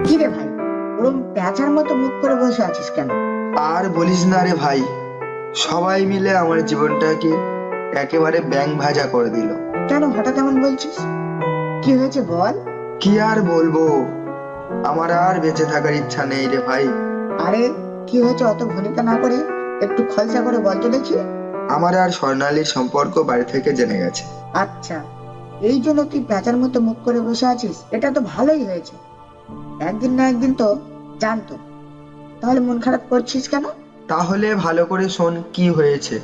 কি রে ভাই, ওরম পেঁচার মতো মুখ করে বসে আছিস কেন? আর বলিস না রে ভাই, সবাই মিলে আমার জীবনটাকে একেবারে ব্যাঙ ভাজা করে দিল। কেন হঠাৎ এমন বলছিস? কি হয়েছে বল। কি আর বলবো, আমার আর বেঁচে থাকার ইচ্ছা নেই রে ভাই। আরে কি হয়েছে অত ভনিতা না করে একটু খলসা করে বল তো দেখি। আমার আর স্বর্ণালীর সম্পর্ক বাড়ি থেকে জেনে গেছে। আচ্ছা, এই জন্য তুই পেঁচার মতো মুখ করে বসে আছিস? এটা তো ভালোই হয়েছে, একদিন না একদিন তো জানতো। তাহলে মন খারাপ করছিস কেন? তাহলে ভালো করে শোন কি হয়েছে।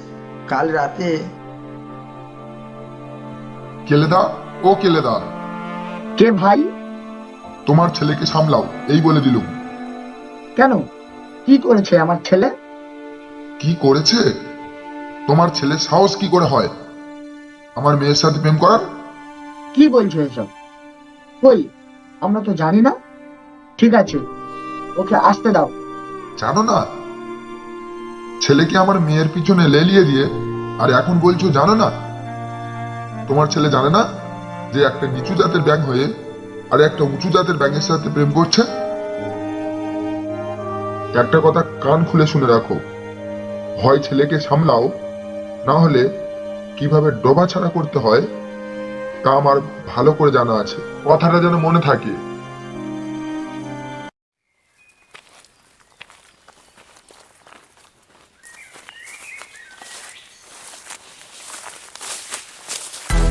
কাল রাতে কেলেদা, ও কেলেদা, কে ভাই? তোমার ছেলেকে সামলাও, এই বলে দিলুম। কেন, কি করেছে আমার ছেলে? কি করেছে? তোমার ছেলের সাহস কি করে হয় আমার মেয়ের সাথে প্রেম করার? কি বলছো এসব? কই, আমরা তো জানি না। ঠিক আছে, ওকে আসতে দাও। জানো না? ছেলেকে আমার মেয়ের পিছনে লেলিয়ে দিয়ে আর এখন বলছো জানো না? তোমার ছেলে জানে না যে একটা নিচু জাতের ব্যাঙ হয়ে আর একটা উঁচু জাতের ব্যাঙের সাথে প্রেম করছে? একটা কথা কান খুলে শুনে রাখো, হয় ছেলেকে সামলাও, না হলে কিভাবে ডোবা ছাড়া করতে হয় তা আমার ভালো করে জানা আছে। কথাটা যেন মনে থাকে।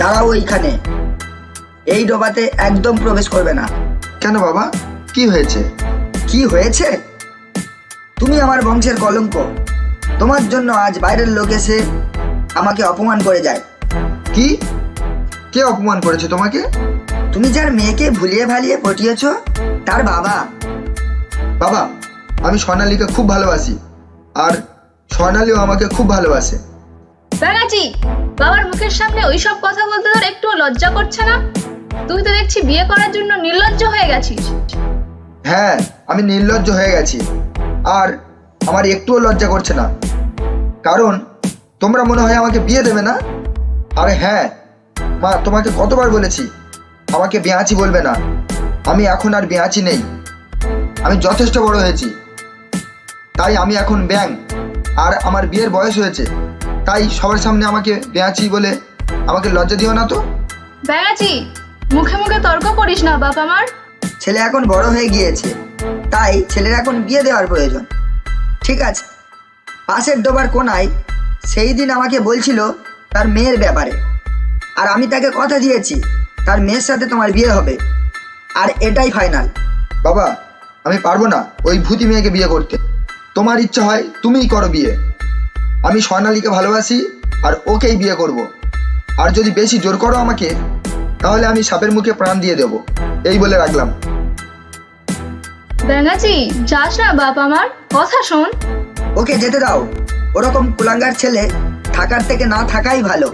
দাঁড়াও ওইখানে, এই ডোবাতে একদম প্রবেশ করবে না। কেন বাবা, কি হয়েছে? কি হয়েছে? তুমি আমার বংশের কলঙ্ক। তোমার জন্য আজ বাইরের লোক এসে আমাকে অপমান করে যায়। কি? কে অপমান করেছে তোমাকে? তুমি যার মেয়েকে ভুলিয়ে ভালিয়ে পটিয়েছ, তার বাবা। বাবা, আমি স্বর্ণালীকে খুব ভালোবাসি, আর স্বর্ণালীও আমাকে খুব ভালোবাসে। ব্যাঙাচি, বাবার মুখের সামনে ওইসব কথা বলতে তোর একটু লজ্জা করছে না? তুই তো দেখছি বিয়ে করার জন্য নির্লজ্জ হয়ে গেছিস। হ্যাঁ, আমি নির্লজ্জ হয়ে গেছি, আর আমার একটুও লজ্জা করছে না, কারণ তোমরা মনে হয় আমাকে বিয়ে দেবে না। আরে হ্যাঁ মা, তোমাকে কতবার বলেছি আমাকে বেয়াচি বলবে না। আমি এখন আর বেয়াচি নেই, আমি যথেষ্ট বড় হয়েছি, তাই আমি এখন ব্যাঙ, আর আমার বিয়ের বয়স হয়েছে, তাই সবার সামনে আমাকে বেয়াচি বলে আমাকে লজ্জা দিও না তো। ব্যাঙাচি, মুখে মুখে তর্ক করিস না বাপ আমার। ছেলে এখন বড় হয়ে গিয়েছে, তাই ছেলের এখন বিয়ে দেওয়ার প্রয়োজন। ঠিক আছে, পাশের ডোবার কোনায় সেই দিন আমাকে বলছিল তার মেয়ের ব্যাপারে, আর আমি তাকে কথা দিয়েছি তার মেয়ের সাথে তোমার বিয়ে হবে, আর এটাই ফাইনাল। বাবা, আমি পারবো না ওই ভূতি মেয়েকে বিয়ে করতে। তোমার ইচ্ছা হয় তুমিই করো বিয়ে। আমি স্বর্ণালীকে ভালোবাসি আর ওকেই বিয়ে করব। আর যদি বেশি জোর করো আমাকে, তাহলে আমি সাপের মুখে প্রাণ দিয়ে দেব, এই বলে রাখলাম। ব্যাঙাচি, যাস না বাপ আমার, কথা শোন। ওকে যেতে দাও, ওরকম কুলাঙ্গার ছেলে থাকার থেকে না থাকাই ভালো।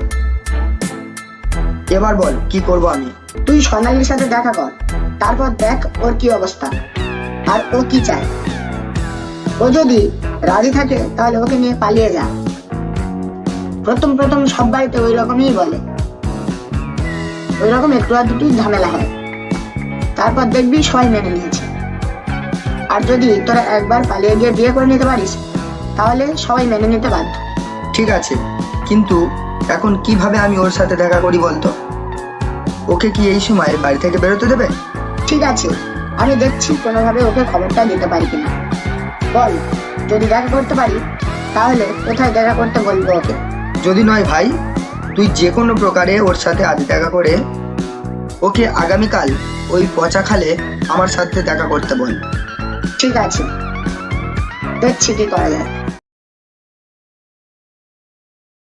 এবার বল কি করব আমি? তুই স্বর্ণালীর সাথে দেখা কর, তারপর দেখ ওর কি অবস্থা আর ও কি চায়। ও যদি রাজি থাকে তাহলে ওকে নিয়ে পালিয়ে যা। প্রথম প্রথম সব বাড়িতে ওই রকমই বলে, ওই রকম একটু আর দুটো ঝামেলা হয়, তারপর দেখবি সবাই মেনে নিয়েছে। আর যদি তোরা একবার পালিয়ে গিয়ে বিয়ে করে নিতে পারিস, তাহলে সবাই মেনে নিতে বাধ্য। ঠিক আছে, কিন্তু এখন কিভাবে আমি ওর সাথে দেখা করি বলতো? ওকে কি এই সময় বাড়ি থেকে বেরোতে দেবে? ঠিক আছে, আমি দেখছি কোনোভাবে ওকে খবরটা দিতে পারি কিনা। বল, যদি দেখা করতে পারি তাহলে কোথায় দেখা করতে বলবো ওকে। যদি নয় ভাই, তুই যে কোনো প্রকারে ওর সাথে আজ দেখা করে ওকে আগামীকাল ওই পচা খালে আমার সাথে দেখা করতে বল। ঠিক আছে, দেখছি কি করা যায়।